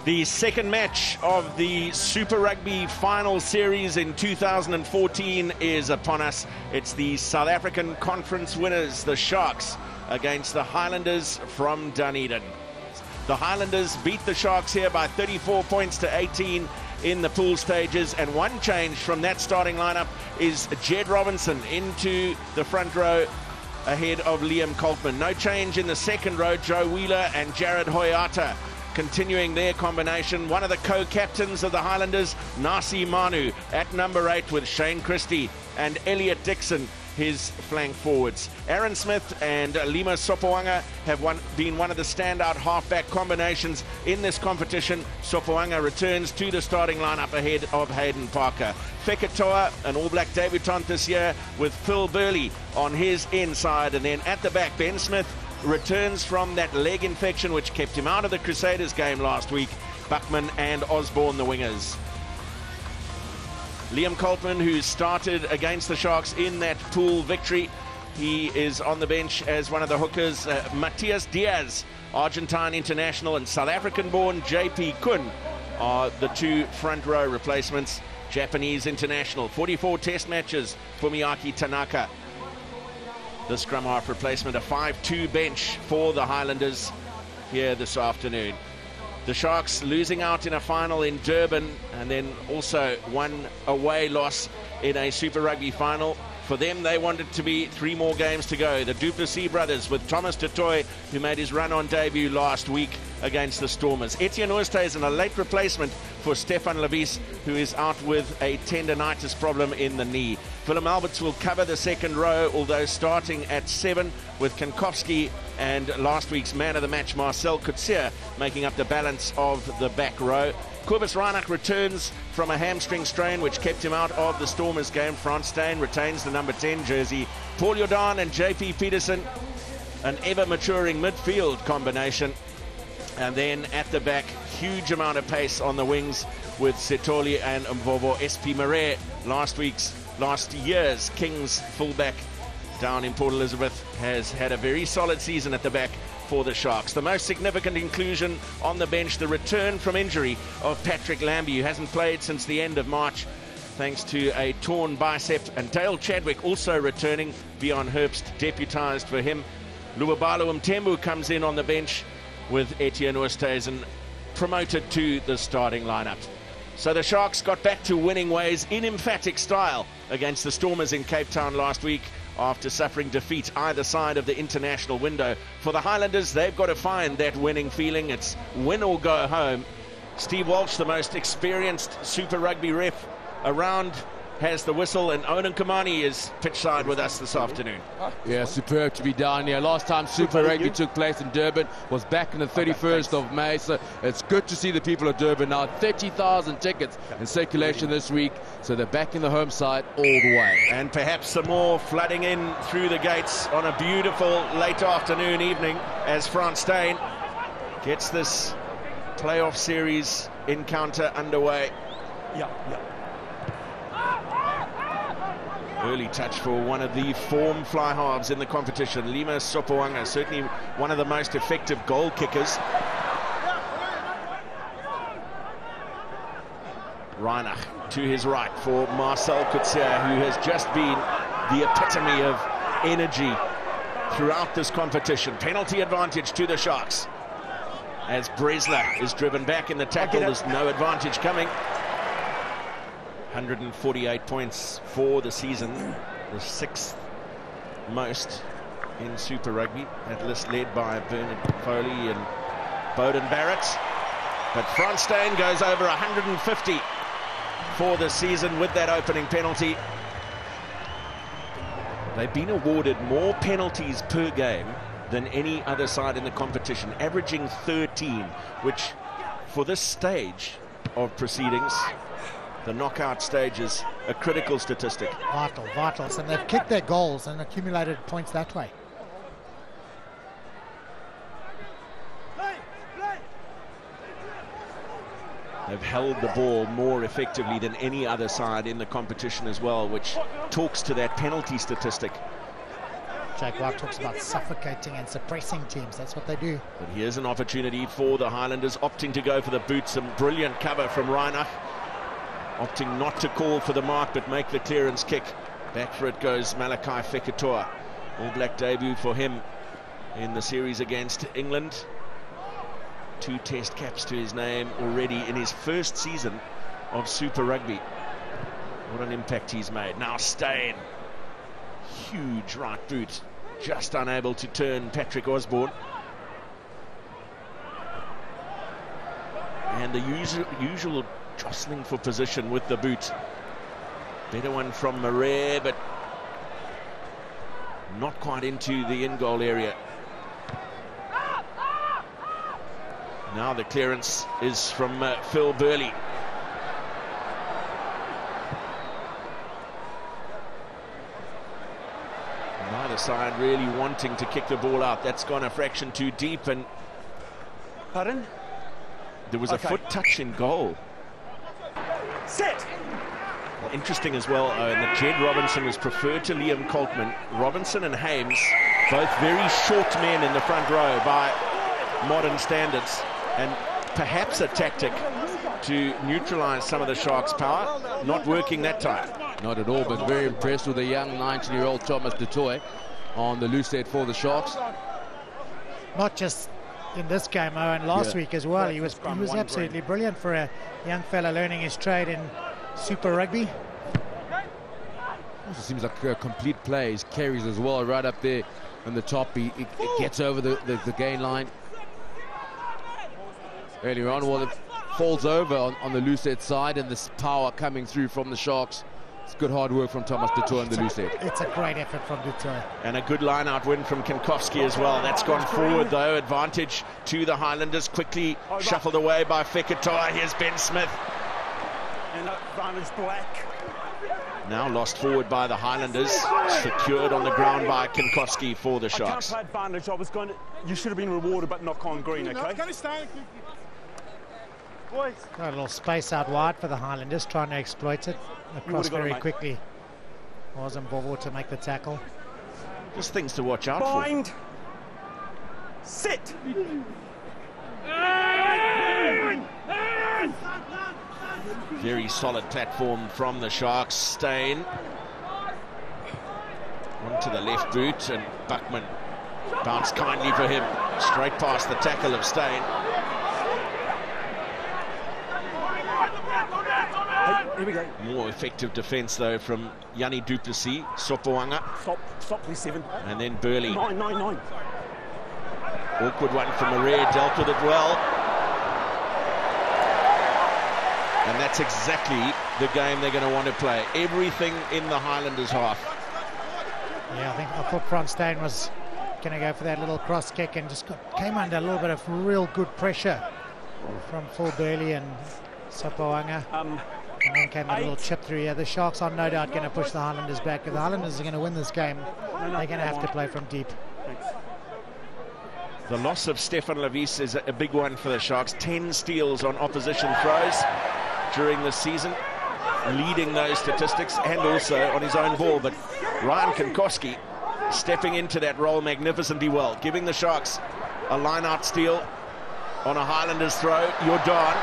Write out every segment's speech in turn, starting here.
The second match of the Super Rugby final series in 2014 is upon us. It's the South African Conference winners, the Sharks, against the Highlanders from Dunedin. The Highlanders beat the Sharks here by 34 points to 18 in the pool stages, and one change from that starting lineup is Jed Robinson into the front row ahead of Liam Coltman. No change in the second row. Joe Wheeler and Jared Hoyata continuing their combination. One of the co-captains of the Highlanders, Nasi Manu, at number 8 with Shane Christie and Elliot Dixon, his flank forwards. Aaron Smith and Lima Sopoaga have been one of the standout halfback combinations in this competition. Sopoaga returns to the starting lineup ahead of Hayden Parker. Feketoa, an All Black debutant this year, with Phil Burley on his inside. And then at the back, Ben Smith returns from that leg infection which kept him out of the Crusaders game last week. Buckman and Osborne, the wingers. Liam Coltman, who started against the Sharks in that pool victory, he is on the bench as one of the hookers. Matias Diaz, Argentine international, and South African-born JP Kun are the two front row replacements. Japanese international, 44 test matches for Miyaki Tanaka, the scrum half replacement. A 5-2 bench for the Highlanders here this afternoon. The Sharks losing out in a final in Durban, and then also one away loss in a Super Rugby final. For them, they wanted to be 3 more games to go. The Duplessis brothers with Thomas du Toit, who made his run on debut last week against the Stormers. Etienne Oosthuizen, a late replacement for Stefan Levis, who is out with a tendonitis problem in the knee. Willem Alberts will cover the second row, although starting at 7 with Kankowski and last week's man of the match Marcel Coetzee making up the balance of the back row. Kobus Reinach returns from a hamstring strain which kept him out of the Stormers game. Frans Steyn retains the number 10 jersey. Paul Jordan and JP Peterson, an ever-maturing midfield combination. And then at the back, huge amount of pace on the wings with Setoli and Mvovo. SP Marais, last year's Kings fullback down in Port Elizabeth, has had a very solid season at the back for the Sharks. The most significant inclusion on the bench, the return from injury of Patrick Lambie, who hasn't played since the end of March thanks to a torn bicep, and Dale Chadwick also returning. Bjorn Herbst deputized for him. Lubabalo Mthembu comes in on the bench with Etienne Oosthuizen promoted to the starting lineup. So the Sharks got back to winning ways in emphatic style against the Stormers in Cape Town last week after suffering defeat either side of the international window. For the Highlanders, they've got to find that winning feeling. It's win or go home. Steve Walsh, the most experienced Super Rugby ref around, has the whistle, and Onan Kamani is pitchside with us this afternoon. Yeah, superb to be down here. Last time Super Rugby took place in Durban was back on the 31st of May, so it's good to see the people of Durban now. 30,000 tickets in circulation this week, so they're back in the home side all the way. And perhaps some more flooding in through the gates on a beautiful late afternoon evening as Frans Steyn gets this playoff series encounter underway. Yeah. Early touch for one of the form fly halves in the competition, Lima Sopoaga, certainly one of the most effective goal kickers. Reinach to his right for Marcel Coetzee, who has just been the epitome of energy throughout this competition. Penalty advantage to the Sharks as Bresler is driven back in the tackle. There's no advantage coming. 148 points for the season, the 6th most in Super Rugby, that list led by Bernard Foley and Bowden Barrett. But Frans Steyn goes over 150 for the season with that opening penalty. They've been awarded more penalties per game than any other side in the competition, averaging 13, which for this stage of proceedings, the knockout stage, is a critical statistic. Vital. And they've kicked their goals and accumulated points that way. They've held the ball more effectively than any other side in the competition as well, which talks to that penalty statistic. Jake White talks about suffocating and suppressing teams. That's what they do. But here's an opportunity for the Highlanders, opting to go for the boot. Some brilliant cover from Reinach, opting not to call for the mark but make the clearance kick. Back for it goes Malachi Fekitoa. All Black debut for him in the series against England. 2 test caps to his name already in his first season of Super Rugby. What an impact he's made. Now Steyn, huge right boot, just unable to turn Patrick Osborne. And the usual jostling for position with the boot. Better one from Marais, but not quite into the in-goal area. Now the clearance is from Phil Burley. Neither side really wanting to kick the ball out. That's gone a fraction too deep, and pardon? There was a foot touch in goal. Set. Well, interesting as well, that Jed Robinson was preferred to Liam Coltman. Robinson and Hames, both very short men in the front row by modern standards, and perhaps a tactic to neutralise some of the Sharks' power. Not working that time. Not at all, but very impressed with the young 19-year-old Thomas du Toit on the loose head for the Sharks. Not just in this game, and last week as well. He was absolutely brilliant for a young fella learning his trade in Super Rugby. Also seems like a complete play. His carries as well, right up there on the top. He gets over the gain line. Earlier on, well, it falls over on the loose head side, and this power coming through from the Sharks. It's good hard work from Thomas du Toit on the loose head. It's a great effort from du Toit. And a good line-out win from Kinkowski as well. That's gone forward, though. Advantage to the Highlanders. Quickly shuffled away by Fekitoa. Here's Ben Smith. And advantage black. Now lost forward by the Highlanders. Secured on the ground by Kinkowski for the Sharks. I can't play advantage. I was going to... You should have been rewarded, but knock on green, okay? Got a little space out wide for the Highlanders, trying to exploit it. Across very quickly. Wasn't Bovo to make the tackle. Just things to watch out for. Sit. Very solid platform from the Sharks. Steyn onto the left boot, and Buckman bounced kindly for him. Straight past the tackle of Steyn. Here we go. More effective defence, though, from Yanni du Plessis. Sopoanga. Stop, please, 7. And then Burley. 9. Awkward one from Marais, dealt with it well. And that's exactly the game they're going to want to play. Everything in the Highlanders' half. Yeah, I thought Frans Steyn was going to go for that little cross kick and just came under a little bit of real good pressure from Phil Burley and Sopoanga. And then came a little chip through here. The Sharks are no doubt going to push the Highlanders back. If the Highlanders are going to win this game, they're going to have to play from deep. Thanks. The loss of Stefan Levis is a big one for the Sharks. 10 steals on opposition throws during the season, leading those statistics, and also on his own ball. But Ryan Kinkowski stepping into that role magnificently well, giving the Sharks a line-out steal on a Highlanders throw. Jordan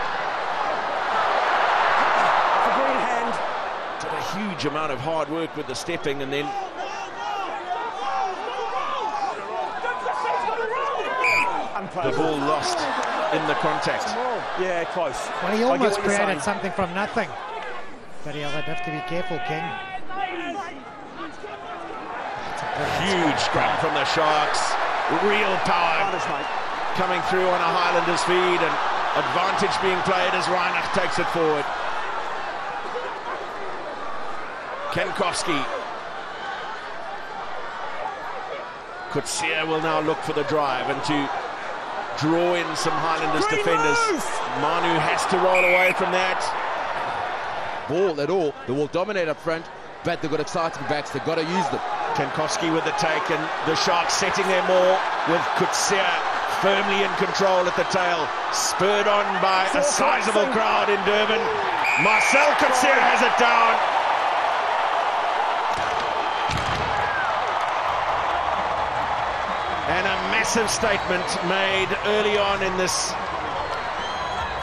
did a huge amount of hard work with the stepping, and then the ball lost in the contact. Yeah, close. Well, he almost created something from nothing. But he'll have to be careful, King. Huge scrum from the Sharks. Real power coming through on a Highlanders feed, and advantage being played as Reinach takes it forward. Kinkowski. Kutsia will now look for the drive and to draw in some Highlanders defenders. Manu has to roll away from that. Ball at all. They will dominate up front, but they've got exciting backs. They've got to use them. Kinkowski with the take, and the Sharks setting their maul with Kutsia firmly in control at the tail. Spurred on by a sizable crowd in Durban. Marcel Kutsia has it down. And a massive statement made early on in this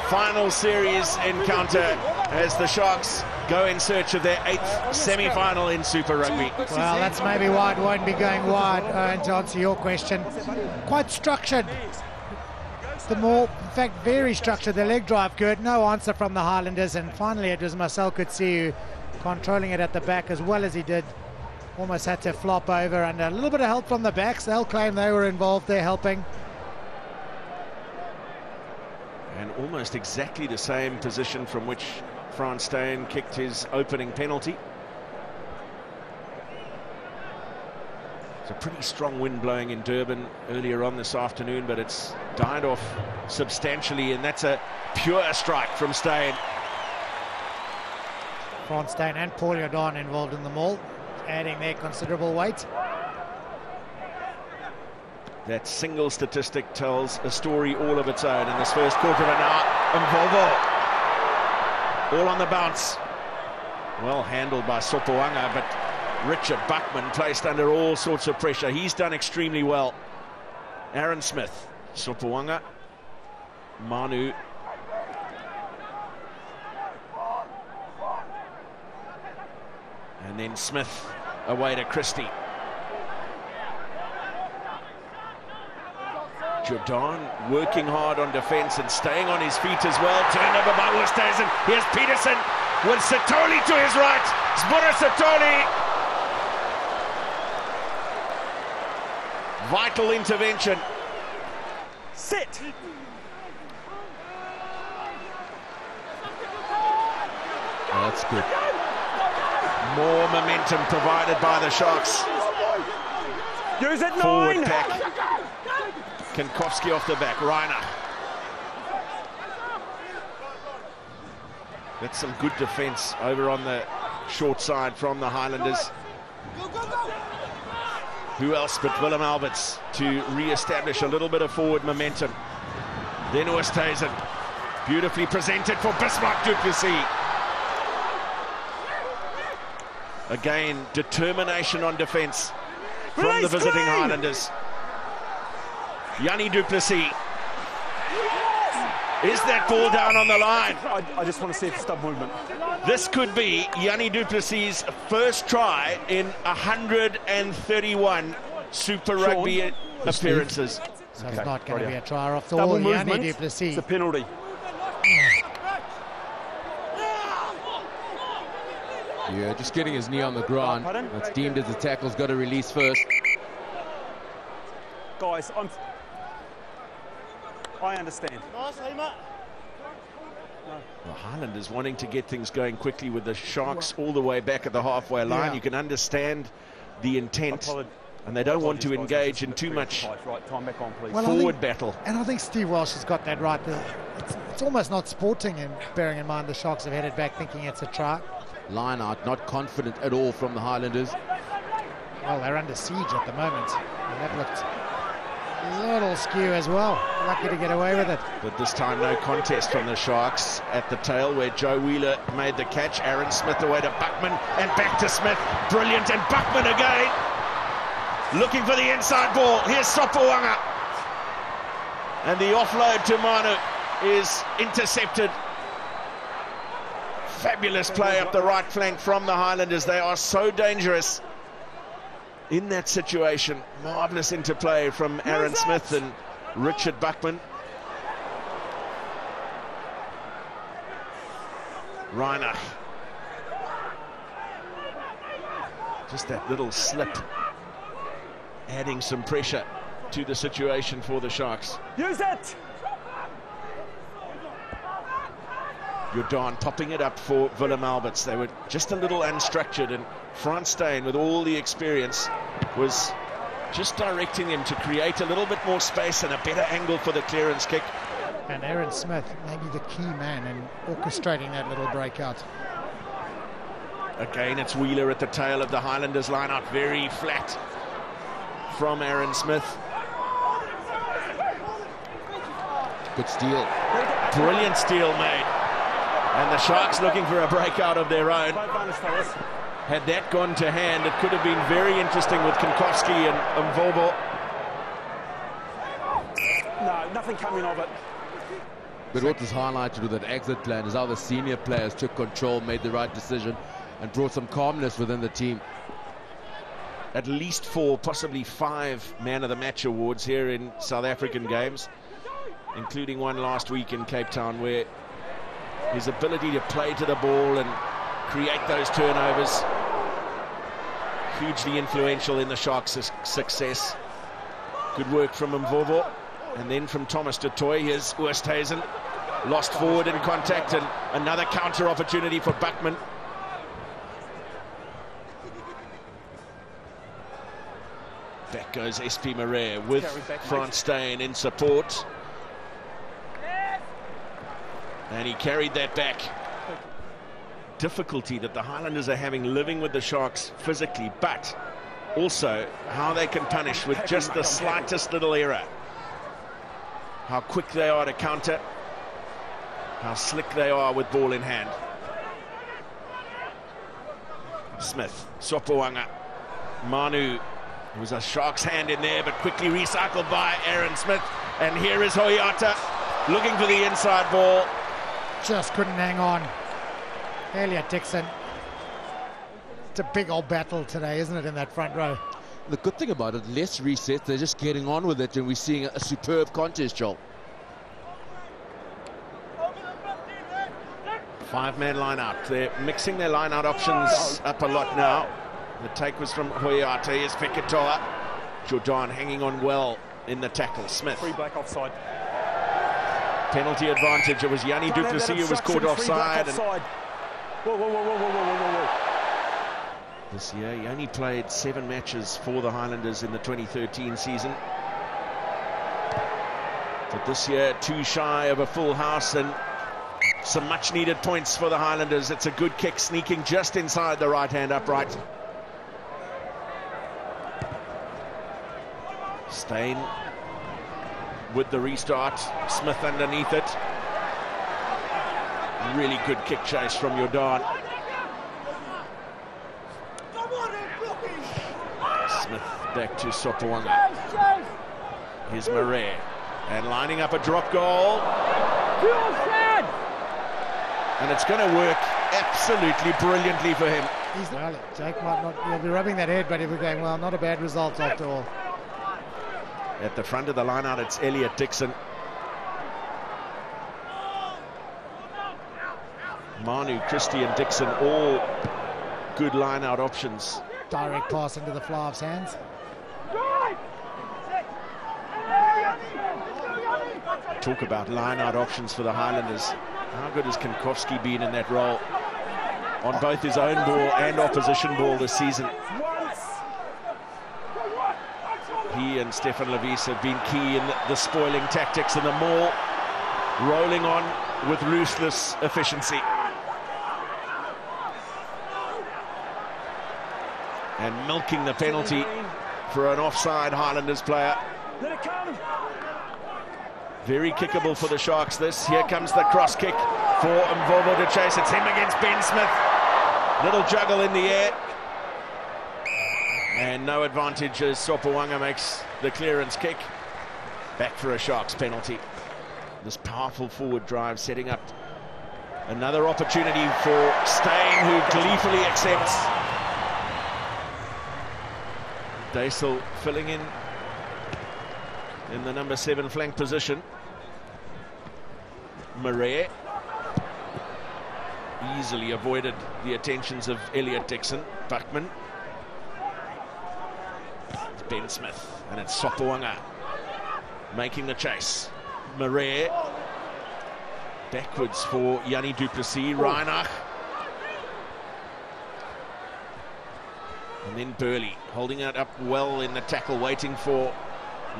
final series encounter as the Sharks go in search of their 8th semi-final in Super Rugby. Well, that's maybe why it won't be going wide. And to answer your question, quite structured. The more, in fact, very structured. The leg drive good, no answer from the Highlanders. And finally, it was Marcel Coetzee controlling it at the back as well as he did. Almost had to flop over, and a little bit of help from the backs. They'll claim they were involved there helping. And almost exactly the same position from which Frans Steyn kicked his opening penalty. It's a pretty strong wind blowing in Durban earlier on this afternoon, but it's died off substantially, and that's a pure strike from Steyn. Frans Steyn and Paul Jordan involved in the maul, adding their considerable weight. That single statistic tells a story all of its own in this first quarter of an hour. And Volvo, all on the bounce. Well handled by Sopoaga, but Richard Buckman placed under all sorts of pressure. He's done extremely well. Aaron Smith, Sopoaga, Manu. And then Smith away to Christie. Jordan working hard on defence and staying on his feet as well. Turned over by Oosthuizen. Here's Peterson with Satoli to his right. Zbora Satoli. Vital intervention. Sit. That's good. More momentum provided by the Sharks. Use it, Forward 9. pack. Kankowski off the back. Reiner. That's some good defence over on the short side from the Highlanders. Who else but Willem Alberts to re-establish a little bit of forward momentum. Then Oosthuizen. Beautifully presented for Bismarck du Plessis. Again, determination on defence from the visiting Highlanders. Yanni du Plessis. Is that ball down on the line? I just want to see the stub movement. This could be Yanni du Plessis' first try in 131 Super Rugby appearances. So it's not going to be a try off the Double wall. Yanni movement. du Plessis. It's a penalty. Yeah, just getting his knee on the ground. Pardon? That's deemed as a tackle's got to release first. Guys, I understand. The Highlanders wanting to get things going quickly with the Sharks all the way back at the halfway line. Yeah. You can understand the intent, and they don't want to engage in too much Right, time back on, please. Well, forward battle. And I think Steve Walsh has got that right. It's almost not sporting, and bearing in mind the Sharks have headed back thinking it's a try. Line out, not confident at all from the Highlanders. Well, they're under siege at the moment, and that looked a little skew as well. Lucky to get away with it. But this time no contest from the Sharks at the tail, where Joe Wheeler made the catch. Aaron Smith away to Buckman and back to Smith. Brilliant, and Buckman again looking for the inside ball. Here's Sopoaga, and the offload to Manu is intercepted. Fabulous play up the right flank from the Highlanders. They are so dangerous in that situation. Marvellous interplay from Aaron Smith and Richard Buckman. Reiner. Just that little slip, adding some pressure to the situation for the Sharks. Use it! Jordan popping it up for Willem Alberts. They were just a little unstructured, and Frans Steyn, with all the experience, was just directing him to create a little bit more space and a better angle for the clearance kick. And Aaron Smith, maybe the key man in orchestrating that little breakout. Again, it's Wheeler at the tail of the Highlanders line out, very flat from Aaron Smith. Good steal. Brilliant steal made. And the Sharks looking for a breakout of their own. Had that gone to hand, it could have been very interesting with Kankowski and Mvobo. No, nothing coming of it. But what was highlighted with that exit plan is how the senior players took control, made the right decision, and brought some calmness within the team. At least 4, possibly 5 Man of the Match awards here in South African games, including one last week in Cape Town, where his ability to play to the ball and create those turnovers, hugely influential in the Sharks' success. Good work from Mvovo, and then from Thomas du Toit. Here's Oosthuizen, lost forward in contact, and another counter opportunity for Buckman. Back goes SP Marais with Frans Steyn in support. And he carried that back. Difficulty that the Highlanders are having living with the Sharks physically, but also how they can punish with just the slightest little error. How quick they are to counter, how slick they are with ball in hand. Smith, Sopoaga, Manu. It was a Sharks hand in there, but quickly recycled by Aaron Smith. And here is Hoyata looking for the inside ball. Just couldn't hang on. Elliot Dixon. It's a big old battle today, isn't it, in that front row? The good thing about it, less resets, they're just getting on with it, and we're seeing a superb contest, Joel. 5-man line out. They're mixing their line out options up a lot now. The take was from Hoyata. Here's Fekitoa. Jordan hanging on well in the tackle. Smith. Free black offside. Penalty advantage. It was Yanni du Plessis who was caught offside. Whoa, whoa, whoa, whoa, whoa, whoa, whoa. This year, he only played 7 matches for the Highlanders in the 2013 season. But this year, too shy of a full house, and some much-needed points for the Highlanders. It's a good kick, sneaking just inside the right-hand upright. Steyn with the restart. Smith underneath it. Really good kick chase from Jordan. Smith back to Sopoaga. Here's Marais. And lining up a drop goal. And it's going to work absolutely brilliantly for him. Well, Jake might not, he'll be rubbing that head, but he'll be going, well, not a bad result after all. At the front of the line out, it's Elliot Dixon. Manu, Christie and Dixon, all good line out options. Direct pass into the Flyers' hands. Talk about line out options for the Highlanders. How good has Kankowski been in that role on both his own ball and opposition ball this season? He and Stefan Levis have been key in the spoiling tactics, and the Maul rolling on with ruthless efficiency. And milking the penalty for an offside Highlanders player. Very kickable for the Sharks this. Here comes the cross kick for Mvovo to chase. It's him against Ben Smith. Little juggle in the air. And no advantage as Sopoaga makes the clearance kick. Back for a Sharks penalty. This powerful forward drive setting up another opportunity for Steyn, who gleefully accepts. Daisel filling in the number 7 flank position. Marais easily avoided the attentions of Elliot Dixon. Buckman. It's Ben Smith, and it's Sopoaga making the chase. Marais backwards for Yanni du Plessis. Reinach. And then Burley holding it up well in the tackle, waiting for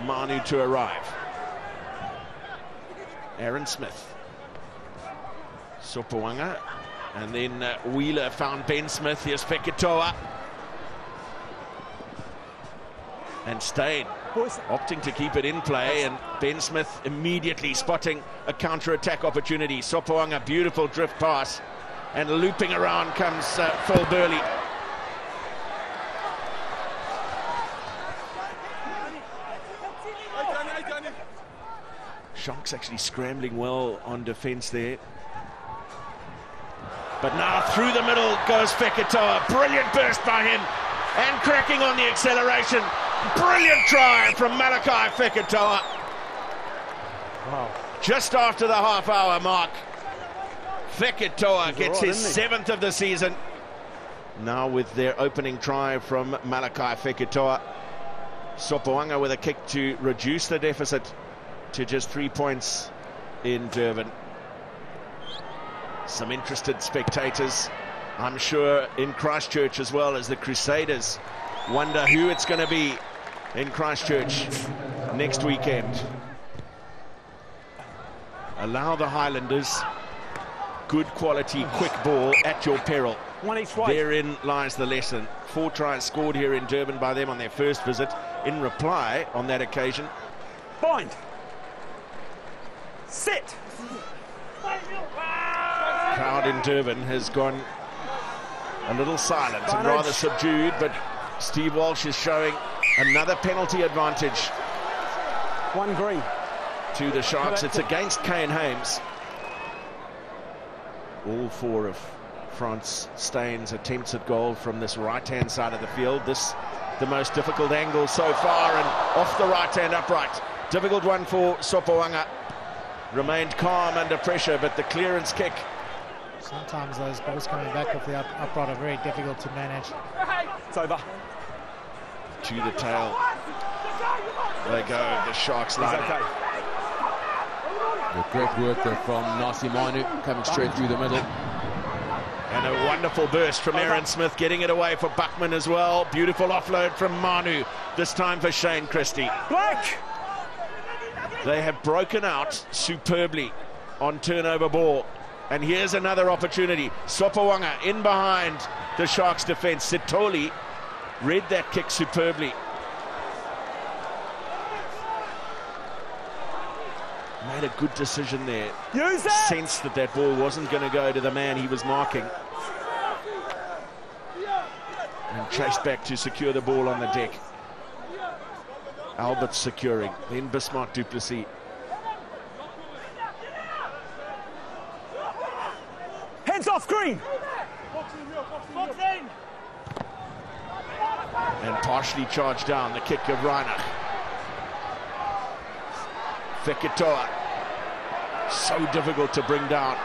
Manu to arrive. Aaron Smith. Sopoaga. And then Wheeler found Ben Smith. Here's Fekitoa. And Steyn opting to keep it in play, and Ben Smith immediately spotting a counter-attack opportunity. Sopoaga, beautiful drift pass, and looping around comes Phil Burley. Sharks actually scrambling well on defence there. But now through the middle goes Fekitoa. Brilliant burst by him. And cracking on the acceleration. Brilliant try from Malachi Fekitoa. Wow. Just after the half-hour mark, Fekitoa gets his 7th of the season. Now with their opening try from Malachi Fekitoa. Sopoaga with a kick to reduce the deficit to just 3 points in Durban. Some interested spectators, I'm sure, in Christchurch as well, as the Crusaders wonder who it's going to be in Christchurch next weekend. Allow the Highlanders good quality, quick ball at your peril. One each way. Therein lies the lesson. 4 tries scored here in Durban by them on their first visit. In reply, on that occasion, Bind. Sit. crowd in Durban has gone a little silent and rather subdued, but Steve Walsh is showing another penalty advantage. One green. To the Sharks. It's against Kane Hames. All 4 of France Staines' attempts at goal from this right-hand side of the field. This the most difficult angle so far, and off the right-hand upright. Difficult one for Sopoaga. Remained calm under pressure, but the clearance kick. Sometimes those balls coming back off the upright are very difficult to manage. It's over. To the tail. They go, the Sharks line. Okay. The great work there from Nasi Manu, coming straight through the middle. And a wonderful burst from Aaron Smith, getting it away for Buckman as well. Beautiful offload from Manu, this time for Shane Christie. Black! They have broken out superbly on turnover ball. And here's another opportunity. Sopoaga in behind the Sharks' defence. Sitoli read that kick superbly. Made a good decision there. Use it! Sensed that that ball wasn't going to go to the man he was marking. And chased back to secure the ball on the deck. Albert securing. Then Bismarck du Plessis. Hands off green! And partially charged down the kick of Reinach. Fekitoa. So difficult to bring down.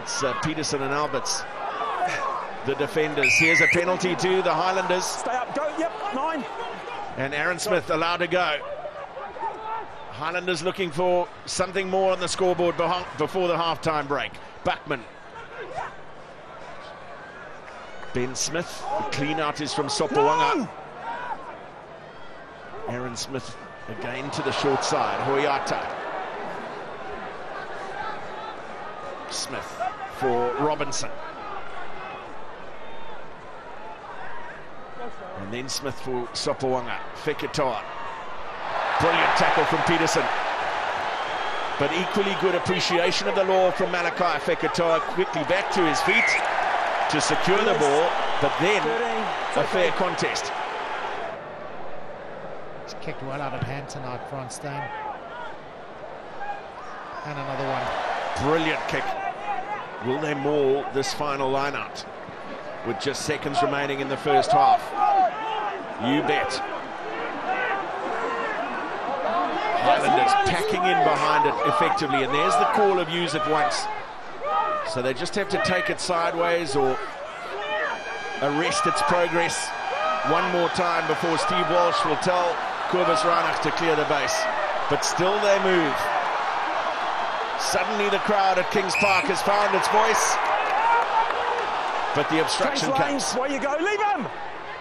It's Peterson and Alberts, the defenders. Here's a penalty to the Highlanders. Stay up, go, yep, 9. And Aaron Smith allowed to go. Highlanders looking for something more on the scoreboard before the half-time break. Buckman. Ben Smith. The clean out is from Sopoaga. No! Aaron Smith again to the short side. Hoyata. Smith for Robinson. And then Smith for Sopoaga. Fekitoa. Brilliant tackle from Peterson. But equally good appreciation of the law from Malachi Fekitoa. Quickly back to his feet to secure the ball, but then a fair contest. It's kicked well out of hand tonight, France Stain. And another one. Brilliant kick. Will they maul this final line out with just seconds remaining in the first half? You bet. Highlanders packing in behind it effectively, and there's the call of use it once. So they just have to take it sideways or arrest its progress one more time before Steve Walsh will tell Kobus Reinach to clear the base. But still they move. Suddenly the crowd at Kings Park has found its voice. But the obstruction comes. Where you go, leave him!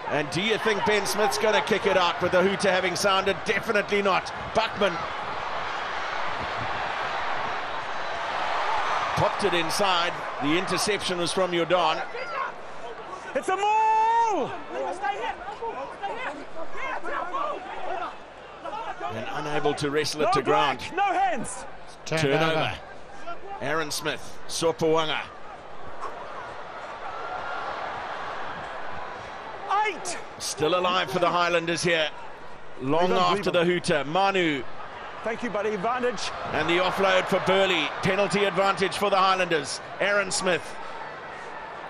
And do you think Ben Smith's going to kick it out with the hooter having sounded? Definitely not. Buckman popped it inside. The interception was from Jordan. It's a maul! And unable to wrestle it to ground. No hands! Turnover. Aaron Smith, Sopoaga. 8! Still alive for the Highlanders here. Long after the hooter. Manu Thank you, buddy. Advantage. And the offload for Burley. Penalty advantage for the Highlanders. Aaron Smith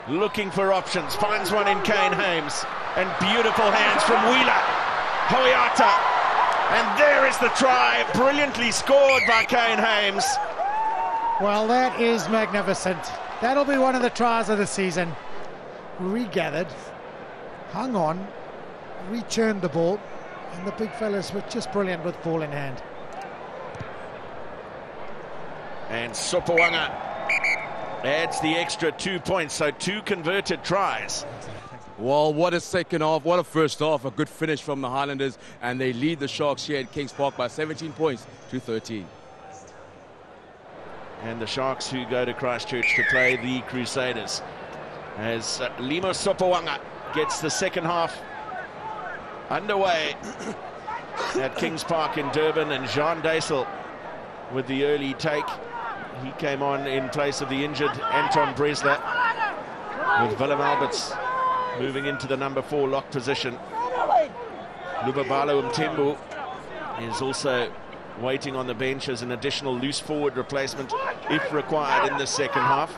looking for options. Finds one in Kane Hames. And beautiful hands from Wheeler. Hoyata. And there is the try. Brilliantly scored by Kane Hames. Well, that is magnificent. That'll be one of the tries of the season. Regathered, hung on, returned the ball, and the big fellas were just brilliant with ball in hand. And Sopoaga adds the extra 2 points, so 2 converted tries. Well, what a second half, what a first half, a good finish from the Highlanders, and they lead the Sharks here at Kings Park by 17 points to 13. And the Sharks who go to Christchurch to play the Crusaders. As Limo Sopoaga gets the second half underway at Kings Park in Durban, and Jean Deysel with the early take. He came on in place of the injured Anton Bresler, with Willem Alberts moving into the number 4 lock position. Lubabalo Mtembu is also waiting on the bench as an additional loose forward replacement if required in the second half.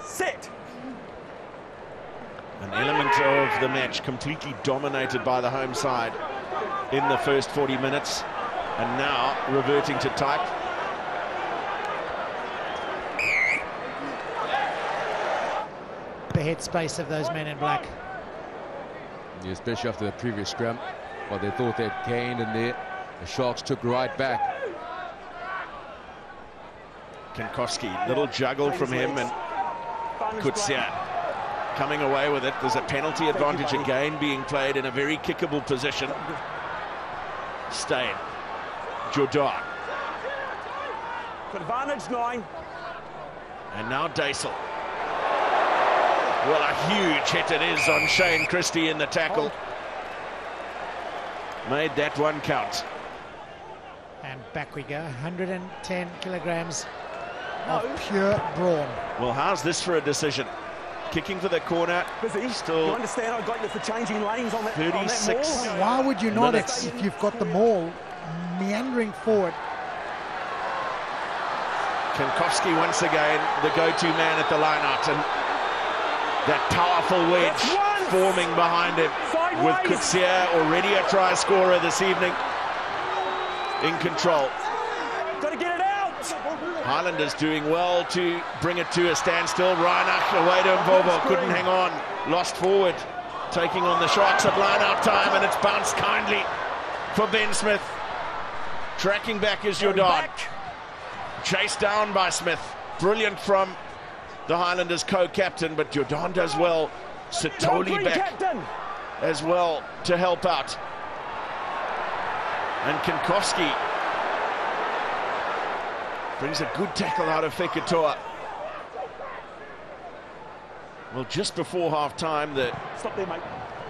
Set. An element of the match completely dominated by the home side in the first 40 minutes, and now reverting to type. The headspace of those men in black. Yeah, especially after the previous scrum, what they thought they'd gained in there, the Sharks took right back. Kankowski, little juggle from him, and Kutsia coming away with it. There's a penalty advantage again being played in a very kickable position. Steyn, Jordan. Advantage 9. And now Deysel. Well, a huge hit it is on Shane Christie in the tackle. Made that one count. And back we go, 110 kilograms of pure brawn. Well, how's this for a decision? Kicking for the corner. Still, you understand I got you for changing lanes on that 36. On that Why would you not if you've got the maul meandering forward? Kankowski once again the go-to man at the line-out, and that powerful wedge forming behind him with Kutsia, already a try scorer this evening, in control. Got to get it out. Highlanders doing well to bring it to a standstill. Reinach away to Mvovo, couldn't hang on, lost forward, taking on the Sharks at line-out time, and it's bounced kindly for Ben Smith. Tracking back is Jordan. Chased down by Smith. Brilliant from the Highlanders co-captain, but Jordan does well. Sitoli back as well to help out. And Kankowski brings a good tackle out of Fekitoa. Well, just before half-time, the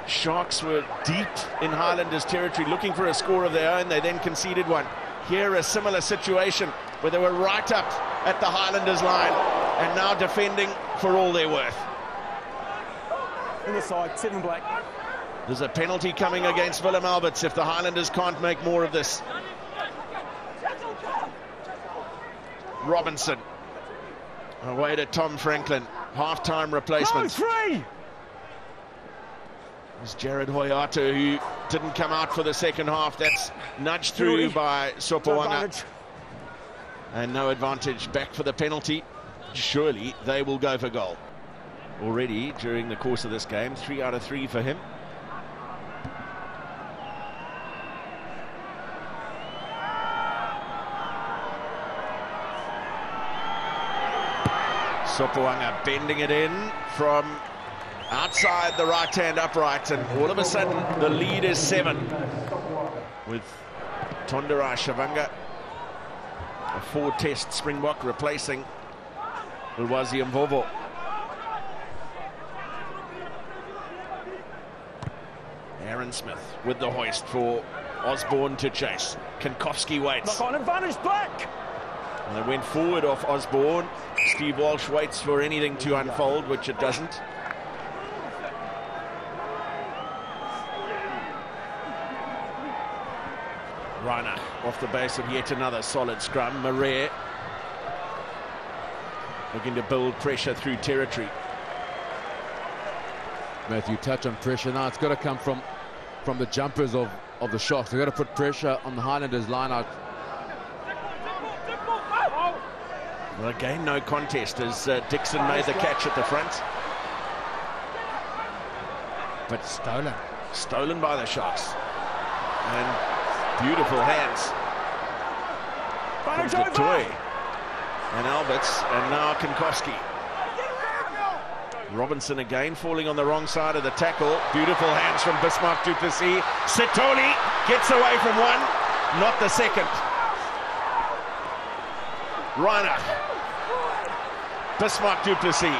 Sharks were deep in Highlanders territory looking for a score of their own. They then conceded one. Here, a similar situation where they were right up at the Highlanders line and now defending for all they're worth. In the side, 7 black. There's a penalty coming against Willem Alberts if the Highlanders can't make more of this. Robinson away to Tom Franklin, half-time replacement. No, 3. It's Jared Hoyata who didn't come out for the second half. That's nudged through by Sopoaga. And no advantage, back for the penalty. Surely they will go for goal. Already during the course of this game, 3 out of 3 for him. Sopoaga bending it in from outside the right-hand upright, and all of a sudden the lead is 7 with Tonderai Shavanga, a 4-test Springbok, replacing Ulwazi Mvovo. Aaron Smith with the hoist for Osborne to chase. Kankowski waits. Knock on advantage, black. And they went forward off Osborne. Steve Walsh waits for anything to unfold, which it doesn't. Reiner off the base of yet another solid scrum. Marais looking to build pressure through territory. Matthew, touch on pressure now. It's got to come from the jumpers of the Sharks. They've got to put pressure on the Highlanders line out. Well, again, no contest as Dixon made the catch at the front. But stolen by the Sharks. And beautiful hands from Dutoy and Alberts, and now Kankowski. Robinson again falling on the wrong side of the tackle. Beautiful hands from Bismarck du Plessis. Sitoli gets away from one, not the second. Reiner. Bismarck du Plessis.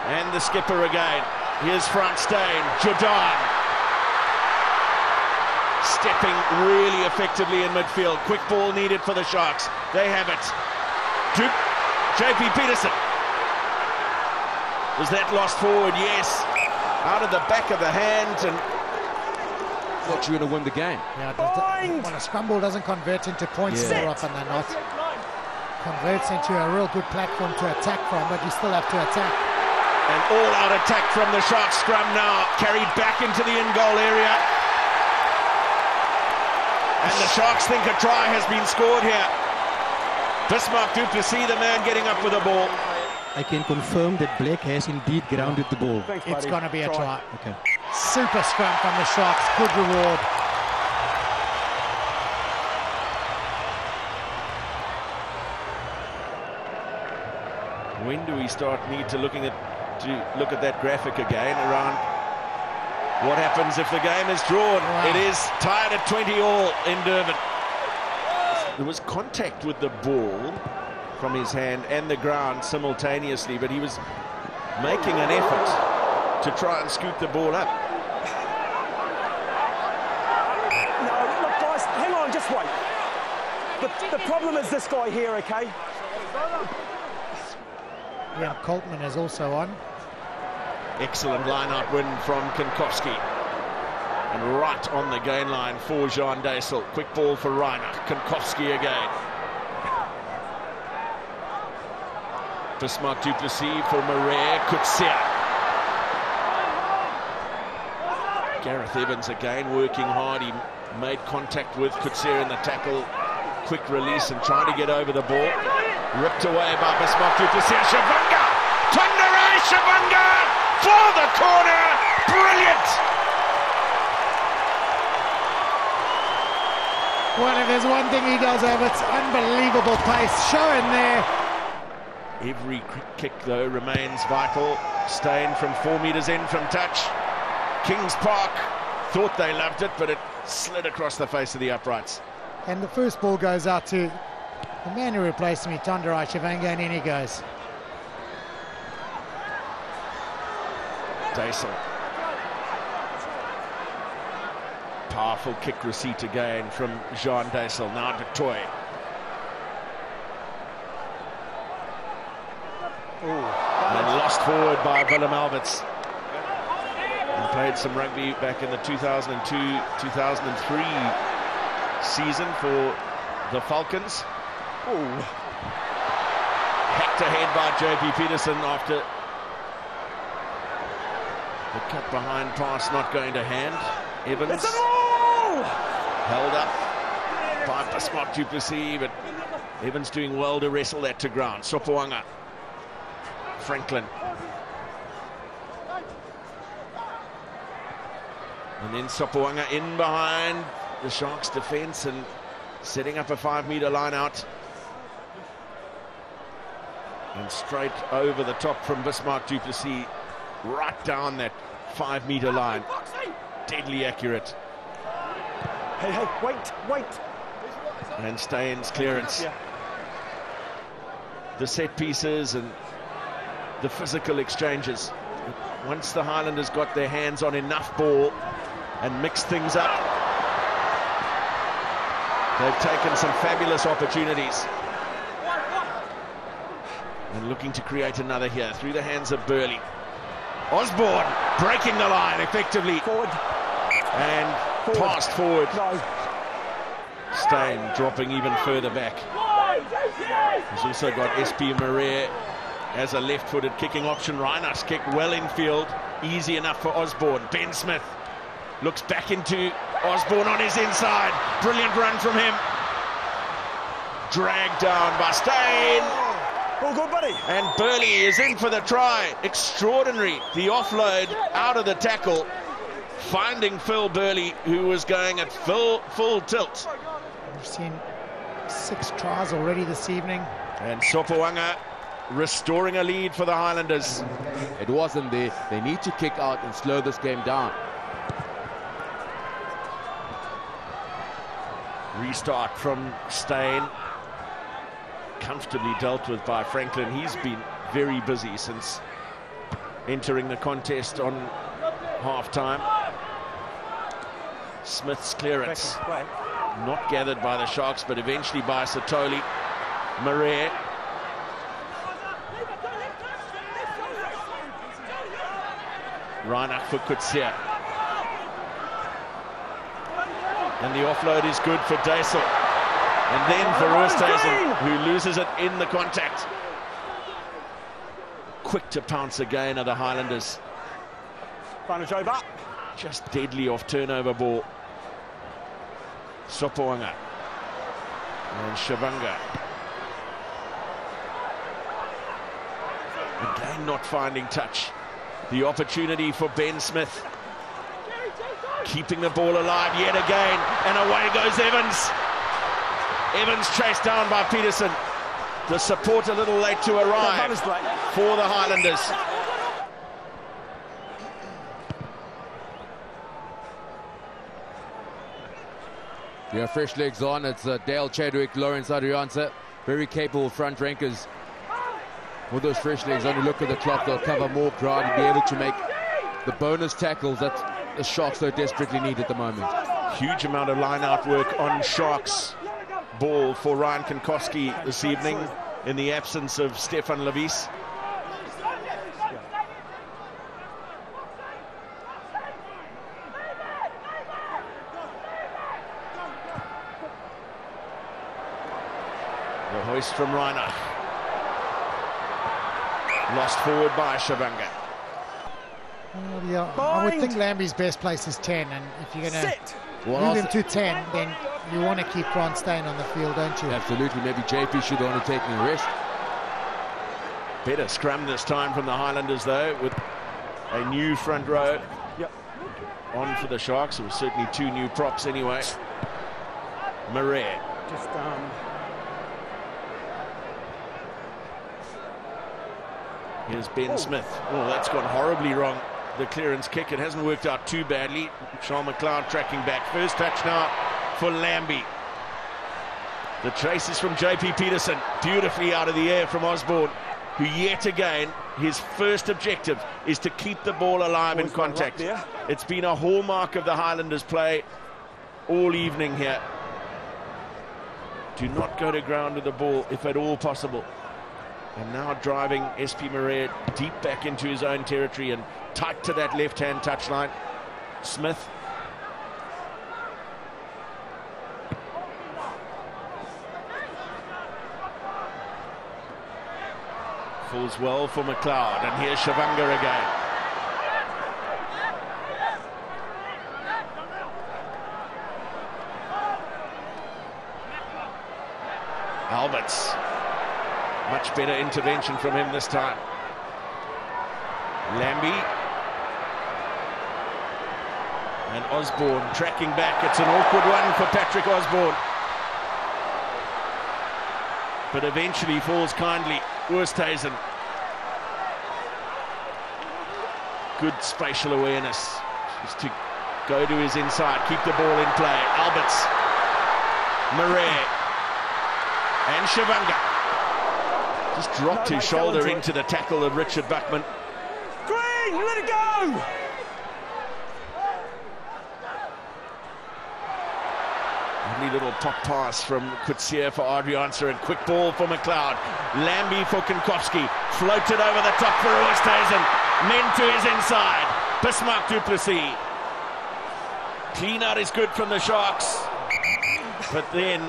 And the skipper again. Here's Frank Steyn. Jordan. Stepping really effectively in midfield. Quick ball needed for the Sharks. They have it. JP Peterson. Was that lost forward? Yes. Out of the back of the hand. And thought you were going to win the game. Yeah, when a scrum ball doesn't convert into points more often than not. Converts into a real good platform to attack from, but you still have to attack. An all-out attack from the Sharks scrum now. Carried back into the in-goal area. And the Sharks think a try has been scored here. Bismarck du Plessis, the man getting up with the ball. I can confirm that Black has indeed grounded the ball. Thanks, it's going to be a try. Okay. Super scrum from the Sharks. Good reward. When do we need to look at that graphic again around what happens if the game is drawn? Wow. It is tied at 20-all in Durban. There was contact with the ball from his hand and the ground simultaneously, but he was making an effort to try and scoop the ball up. No, look, guys, hang on, just wait. The problem is this guy here, okay? Yeah, Coltman is also on. Excellent line-out win from Kankowski. And right on the gain line for Jean Daisel. Quick ball for Reiner. Kankowski again. Bismarck du Plessis for Marais. Coetzee. Gareth Evans again working hard. He made contact with Coetzee in the tackle. Quick release and trying to get over the ball. Ripped away by Bismarck du Plessis. Shavunga! Tunderai Shavunga for the corner! Brilliant! Well, if there's one thing he does have, it's unbelievable pace showing there. Every kick, though, remains vital. Steyn from 4 meters in from touch. Kings Park thought they loved it, but it slid across the face of the uprights. And the first ball goes out to the man who replaced me, Tunderai Shavunga, and in he goes. Daisel. Powerful kick receipt again from Jean Daisel. Now to Toy. And lost forward by Willem Alberts. And played some rugby back in the 2002-2003 season for the Falcons. Hacked ahead by JP Peterson after the cut behind pass not going to hand. Evans held up by Bismarck du Plessis, but Evans doing well to wrestle that to ground. Sopoaga. Franklin. And then Sopoaga in behind the Sharks defence and setting up a 5-meter line out. And straight over the top from Bismarck du Plessis, right down that 5-meter line. Deadly accurate. Hey, wait. And Steyn's clearance. The set pieces and the physical exchanges. Once the Highlanders got their hands on enough ball and mixed things up, they've taken some fabulous opportunities. And looking to create another here through the hands of Burley. Osborne breaking the line effectively. Forward. And passed forward. Steyn dropping even further back. He's also got SP Marais as a left-footed kicking option. Reinach's kick well in field. Easy enough for Osborne. Ben Smith looks back into Osborne on his inside. Brilliant run from him. Dragged down by Steyn. All good, buddy. And Burley is in for the try. Extraordinary. The offload out of the tackle. Finding Phil Burley, who was going at full tilt. We've seen 6 tries already this evening. And Sopoaga restoring a lead for the Highlanders. It wasn't there. They need to kick out and slow this game down. Restart from Steyn. Comfortably dealt with by Franklin. He's been very busy since entering the contest on half-time. Smith's clearance. Not gathered by the Sharks, but eventually by Satoli. Marais. Reinach for Coetzee. And the offload is good for Daisel. And then for Oosthuizen, who loses it in the contact. Quick to pounce again are the Highlanders. Just deadly off turnover ball. Sopoaga. And Shavanga. Again not finding touch. The opportunity for Ben Smith. Keeping the ball alive yet again. And away goes Evans. Evans chased down by Peterson. The support a little late to arrive for the Highlanders. Yeah, fresh legs on. It's Dale Chadwick, Lawrence Adrianza. Very capable front rankers. With those fresh legs on, you look at the clock, they'll cover more ground and be able to make the bonus tackles that the Sharks so desperately need at the moment. Huge amount of line-out work on Sharks ball for Ryan Kankowski this evening in the absence of Stefan Levis. The hoist from Reinach. Lost forward by Shavanga. Yeah, I would think Lambie's best place is 10, and if you're going to move him to 10, then you want to keep Ron Steyn on the field, don't you? Absolutely. Maybe JP should only take a rest. Better scrum this time from the Highlanders, though, with a new front row on for the Sharks. It was certainly 2 new props anyway. Marais. Here's Ben Smith. Oh, that's gone horribly wrong. The clearance kick. It hasn't worked out too badly. Sean McLeod tracking back. First touch now for Lambie. The chase is from JP Peterson. Beautifully out of the air from Osborne, who yet again, his first objective is to keep the ball alive in contact. It's been a hallmark of the Highlanders' play all evening here. Do not go to ground with the ball if at all possible. And now driving SP Marais deep back into his own territory and tight to that left-hand touchline. Smith. Falls well for McLeod, and here's Shavanga again. Alberts. Much better intervention from him this time. Lambie. And Osborne tracking back. It's an awkward one for Patrick Osborne. But eventually falls kindly. Oosthuizen. Good spatial awareness. Just to go to his inside, keep the ball in play. Alberts. Marais. And Shavanga. Just dropped his shoulder into the tackle of Richard Buckman. Green, let it go! Lovely little pop pass from Coetzee for Adrianza, and quick ball for McLeod. Lambie for Kankowski. Floated over the top for Oosthuizen. Men to his inside. Bismarck du Plessis. Clean out is good from the Sharks. But then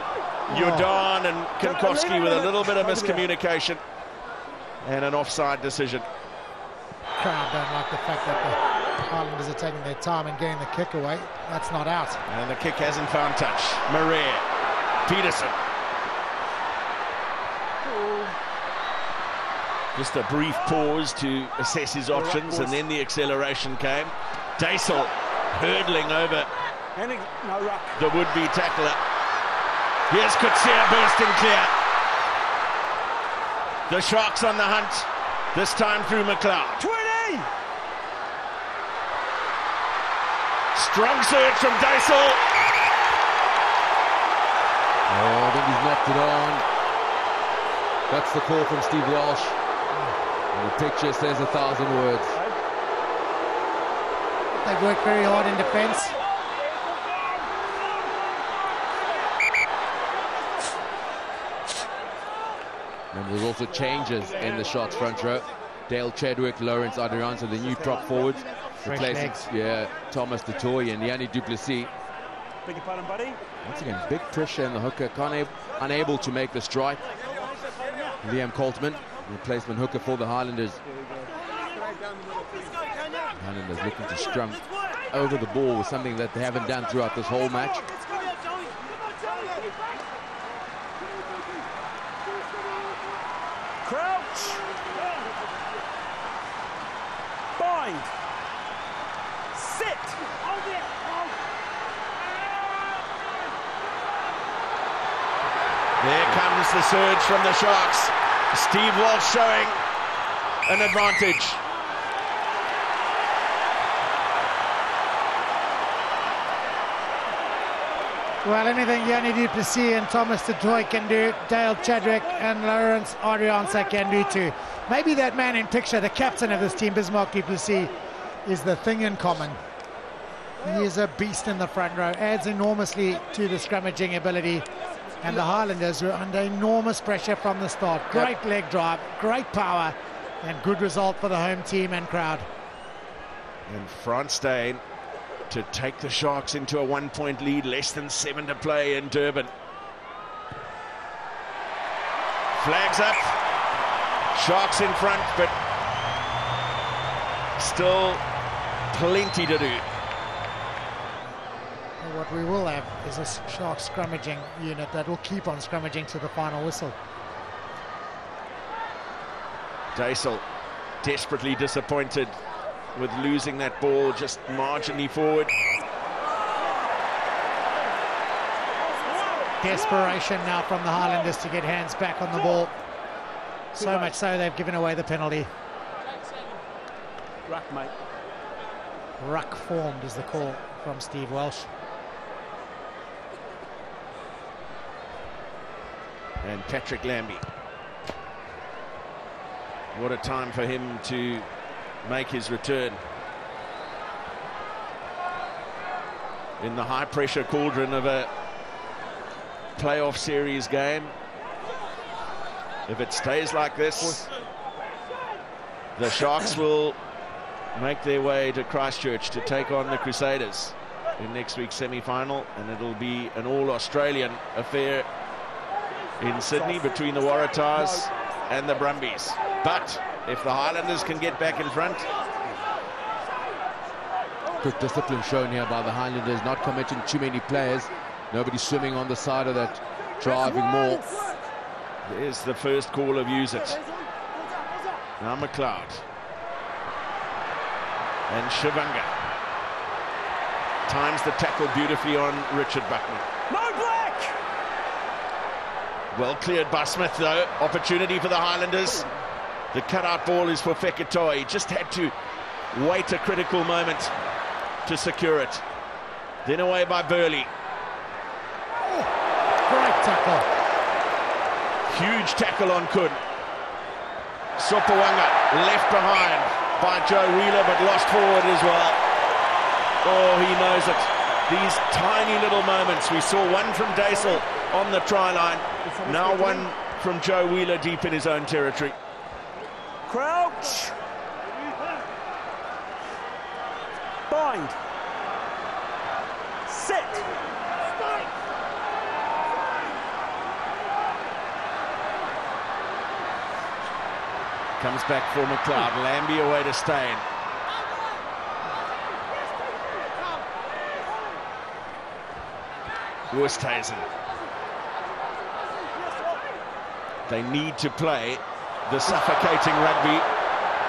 Jordan and Kankowski with a little bit of miscommunication and an offside decision. Crowd don't like the fact that the Highlanders are taking their time and getting the kick away. That's not out. And the kick hasn't found touch. Marais, Peterson. Just a brief pause to assess his options, and then the acceleration came. Daisel hurdling over the would-be tackler. Here's Kutsia bursting clear. The Sharks on the hunt, this time through McLeod. 20! Strong surge from Daisel. Oh, I think he's knocked it on. That's the call from Steve Walsh. And the picture says 1,000 words. They've worked very hard in defence. And there's also changes in the Sharks front row. Dale Chadwick, Lawrence Adrian, so the new prop forwards. Replacing Thomas Dutoy and Yanni Duplessis. Beg your pardon, buddy. Once again, big pressure in the hooker, unable to make the strike. Liam Coltman, replacement hooker for the Highlanders. Highlanders looking to scrum over the ball with something that they haven't done throughout this whole match. Crouch. Bind. Sit. There comes the surge from the Sharks. Steve Walsh showing an advantage. Well, anything Yanni Duplessis and Thomas Dutoy can do, Dale Chadwick and Lawrence Adriansa can do too. Maybe that man in picture, the captain of this team, Bismarck Duplessis, is the thing in common. He is a beast in the front row, adds enormously to the scrummaging ability. And the Highlanders were under enormous pressure from the start. Great leg drive, great power, and good result for the home team and crowd. And Frans Steyn to take the Sharks into a 1-point lead, less than 7 to play in Durban. Flags up, Sharks in front, but still plenty to do. What we will have is a Sharks scrummaging unit that will keep on scrummaging to the final whistle. Daisel desperately disappointed with losing that ball just marginally forward. Desperation now from the Highlanders to get hands back on the ball. So much so they've given away the penalty. Ruck, mate. Ruck formed is the call from Steve Walsh. And Patrick Lambie. What a time for him to make his return. In the high-pressure cauldron of a playoff series game. If it stays like this, the Sharks will make their way to Christchurch to take on the Crusaders in next week's semi-final, and it'll be an all-Australian affair in Sydney between the Waratahs and the Brumbies. But if the Highlanders can get back in front... Good discipline shown here by the Highlanders, not committing too many players. Nobody swimming on the side of that driving maul. There's the first call of use it. Now McLeod. And Shivanga times the tackle beautifully on Richard Buckman. No black! Well cleared by Smith though. Opportunity for the Highlanders. The cutout ball is for Fekitoa. He just had to wait a critical moment to secure it. Then away by Burley. Great tackle. Huge tackle on Kun. Sopawanga left behind by Joe Wheeler, but lost forward as well. Oh, he knows it. These tiny little moments. We saw one from Daisel on the try line. Now one from Joe Wheeler deep in his own territory. Crouch. Bind. Comes back for McLeod. Lambie away to Steyn. Westhuizen. They need to play the suffocating rugby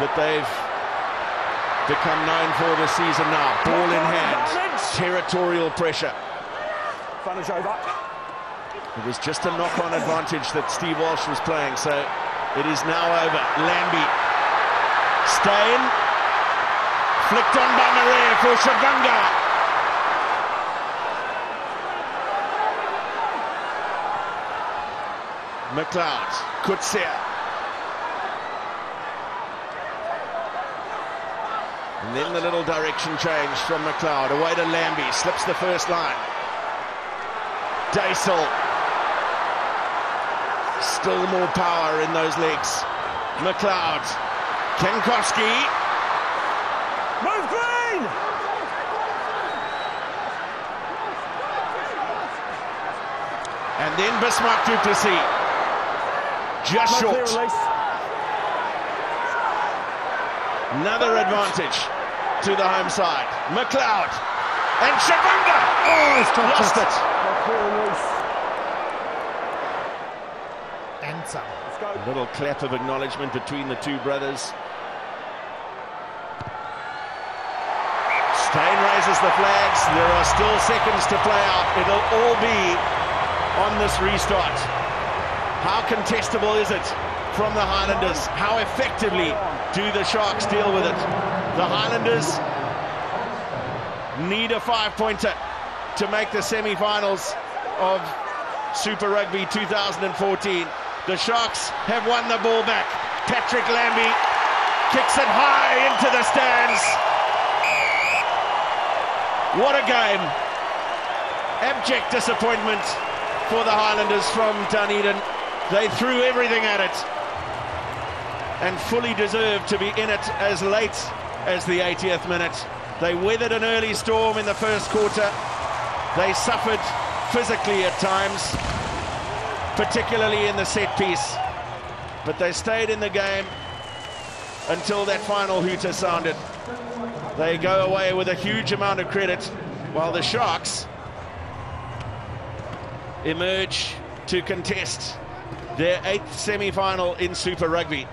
that they've become known for this season now. Ball in hand, territorial pressure. It was just a knock-on advantage that Steve Walsh was playing, so it is now over. Lambie. Steyn. Flicked on by Marais for Shavanga. McLeod, Kutsia. And then the little direction change from McLeod. Away to Lambie, slips the first line. Daisel. Still more power in those legs. McLeod. Kenkowski. Move green! And then Bismarck du Plessis. Just short. Another advantage to the home side. McLeod and Shavanga. Oh, he's lost it. And some. A little clap of acknowledgement between the two brothers. Steyn raises the flags. There are still seconds to play out. It'll all be on this restart. How contestable is it from the Highlanders? How effectively do the Sharks deal with it? The Highlanders need a 5-pointer to make the semi-finals of Super Rugby 2014. The Sharks have won the ball back. Patrick Lambie kicks it high into the stands. What a game. Abject disappointment for the Highlanders from Dunedin. They threw everything at it and fully deserved to be in it as late as the 80th minute. They weathered an early storm in the first quarter. They suffered physically at times, particularly in the set piece. But they stayed in the game until that final hooter sounded. They go away with a huge amount of credit, while the Sharks emerge to contest their 8th semi-final in Super Rugby.